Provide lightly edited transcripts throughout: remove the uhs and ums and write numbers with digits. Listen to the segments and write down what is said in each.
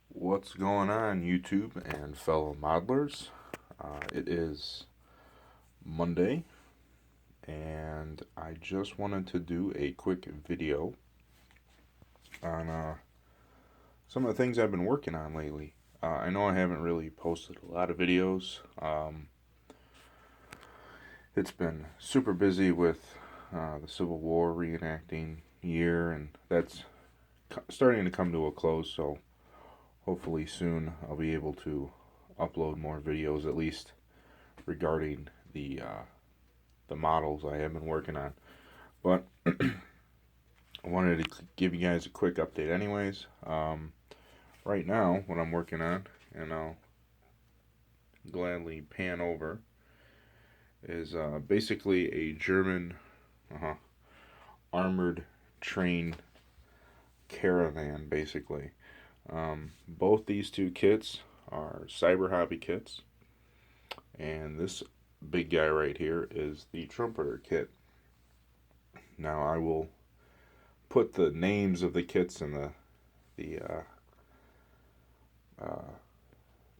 What's going on, YouTube and fellow modelers? It is Monday, and I just wanted to do a quick video on some of the things I've been working on lately. I know I haven't really posted a lot of videos. It's been super busy with the Civil War reenacting year, and that's starting to come to a close, so hopefully soon I'll be able to upload more videos, at least regarding the models I have been working on. But I wanted to give you guys a quick update, anyways. Right now, what I'm working on, and I'll gladly pan over, is basically a German armored train caravan, basically. Both these two kits are Cyber Hobby kits, and this big guy right here is the Trumpeter kit. Now I will put the names of the kits in the uh,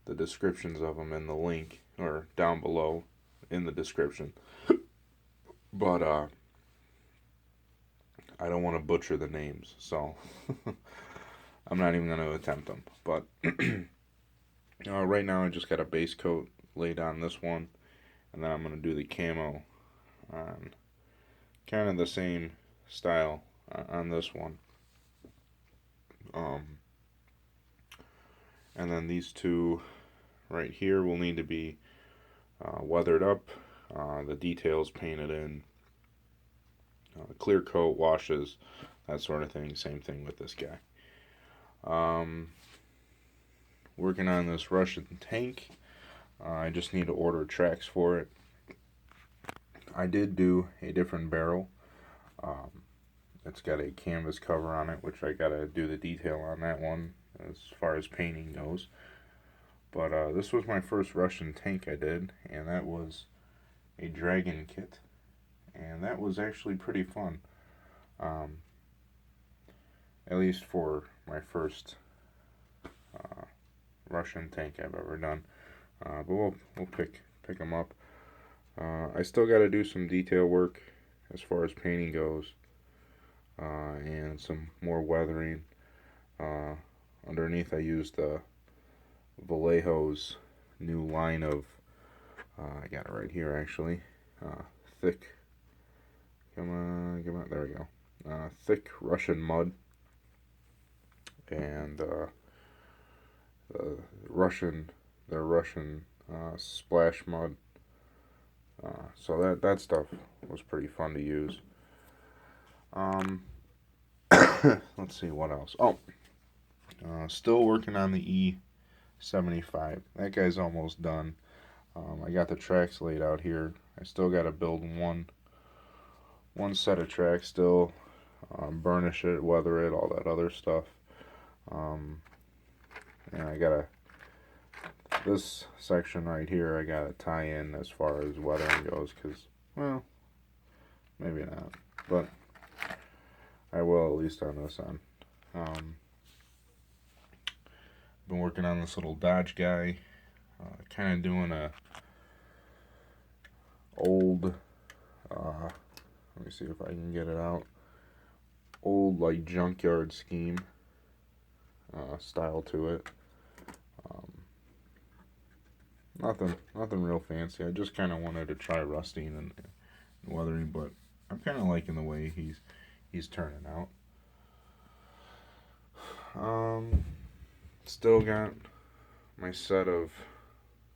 the descriptions of them in the link or down below in the description. But I don't want to butcher the names, so I'm not even going to attempt them. But right now I just got a base coat laid on this one, and then I'm going to do the camo on kind of the same style on this one. And then these two right here will need to be weathered up, the details painted in, clear coat, washes, that sort of thing. Same thing with this guy. Working on this Russian tank. I just need to order tracks for it. I did do a different barrel. It's got a canvas cover on it, which I gotta do the detail on that one as far as painting goes. But this was my first Russian tank I did, and that was a Dragon kit, and that was actually pretty fun. Um, at least for my first Russian tank I've ever done. But we'll pick them up. I still got to do some detail work as far as painting goes, and some more weathering. Underneath, I used Vallejo's new line of. I got it right here actually. Thick. Come on, come on. There we go. Thick Russian mud, and the Russian splash mud. So that stuff was pretty fun to use. Let's see what else. Oh, still working on the E75. That guy's almost done. I got the tracks laid out here. I still got to build one set of tracks still, burnish it, weather it, all that other stuff. And I gotta this section right here. I gotta tie in as far as weathering goes, cause well, maybe not, but I will at least on this end. Been working on this little Dodge guy, kind of doing a old. Let me see if I can get it out. Old like junkyard scheme style to it. Nothing real fancy. I just kind of wanted to try rusting and weathering, but I'm kind of liking the way he's turning out. Still got my set of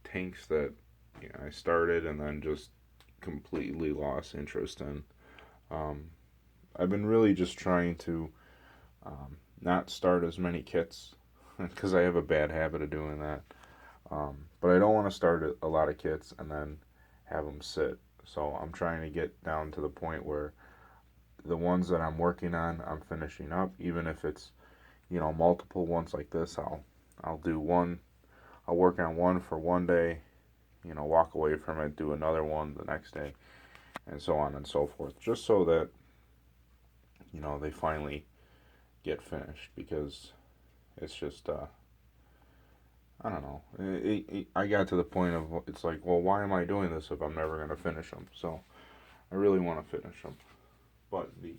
tanks that I started and then just completely lost interest in. I've been really just trying to not start as many kits because I have a bad habit of doing that. But I don't want to start a lot of kits and then have them sit. So I'm trying to get down to the point where the ones that I'm working on, I'm finishing up. Even if it's multiple ones like this, I'll do one. I'll work on one for one day, walk away from it, do another one the next day, and so on and so forth. Just so that they finally get finished, because it's just I don't know. I got to the point of it's like, well, why am I doing this if I'm never gonna finish them? So I really want to finish them. But the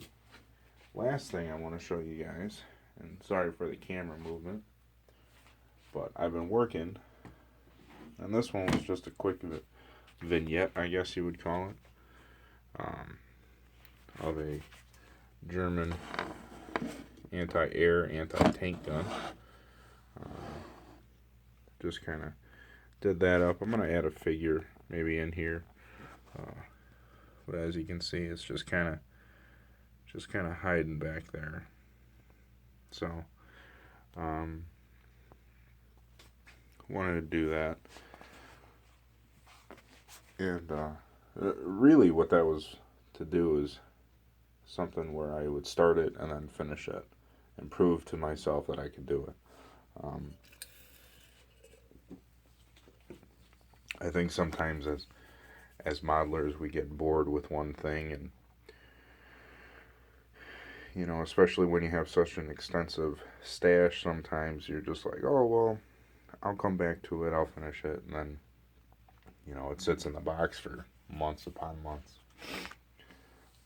last thing I want to show you guys, and sorry for the camera movement, but I've been working, and this one was just a quick vignette, I guess you would call it, um, of a German anti-air, anti-tank gun. Just kind of did that up. I'm going to add a figure maybe in here. But as you can see, it's just kind of hiding back there. So, wanted to do that. And really what that was to do is something where I would start it and then finish it and prove to myself that I could do it. I think sometimes as modelers we get bored with one thing, and you know, especially when you have such an extensive stash, sometimes you're just like, oh well, I'll come back to it, I'll finish it, and then you know, it sits in the box for months upon months.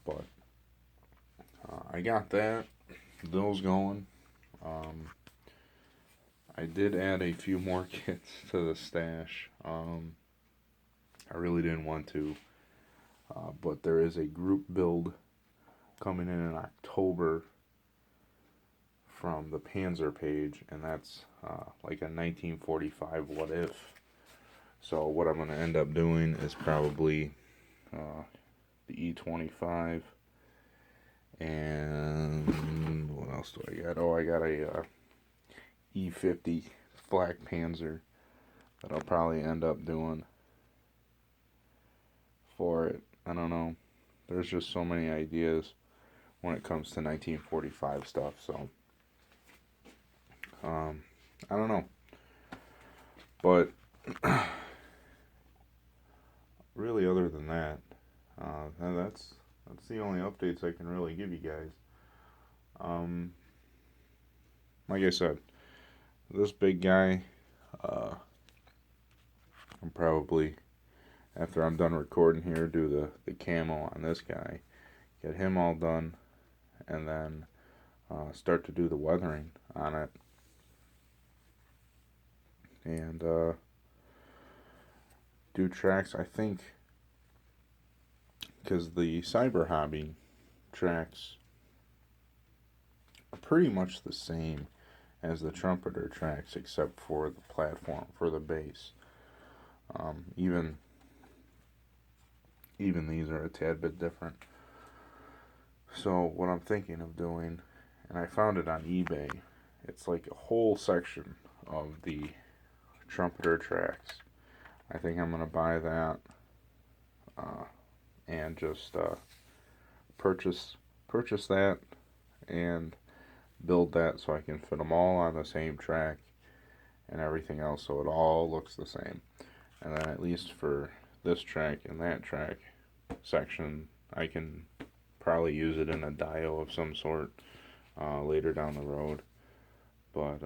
But I got that, those going. I did add a few more kits to the stash. I really didn't want to, but there is a group build coming in October from the Panzer page, and that's like a 1945 What If. So what I'm going to end up doing is probably the E25, and what else do I got? Oh, I got a E50 Flak Panzer that I'll probably end up doing for it. I don't know. There's just so many ideas when it comes to 1945 stuff, so I don't know. But really, other than that, that's the only updates I can really give you guys. Like I said, this big guy, I'm probably, after I'm done recording here, do the camo on this guy, get him all done, and then start to do the weathering on it. And do tracks, I think, because the Cyber Hobby tracks are pretty much the same as the Trumpeter tracks, except for the platform, for the base. Even these are a tad bit different. So what I'm thinking of doing, and I found it on eBay, it's like a whole section of the Trumpeter tracks. I think I'm gonna buy that and just purchase that and build that so I can fit them all on the same track and everything else, so it all looks the same. And then at least for this track and that track section, I can probably use it in a dio of some sort later down the road. But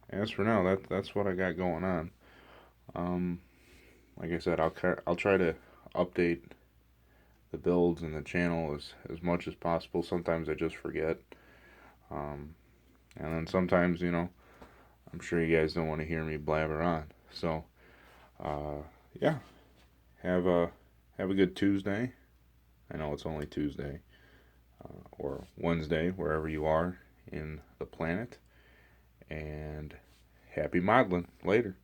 as for now, that's what I got going on. Like I said, I'll try to update the builds and the channel as much as possible. Sometimes I just forget, and then sometimes, you know, I'm sure you guys don't want to hear me blabber on. So yeah, have a good Tuesday. I know it's only Tuesday, or Wednesday, wherever you are in the planet, and happy modeling. Later.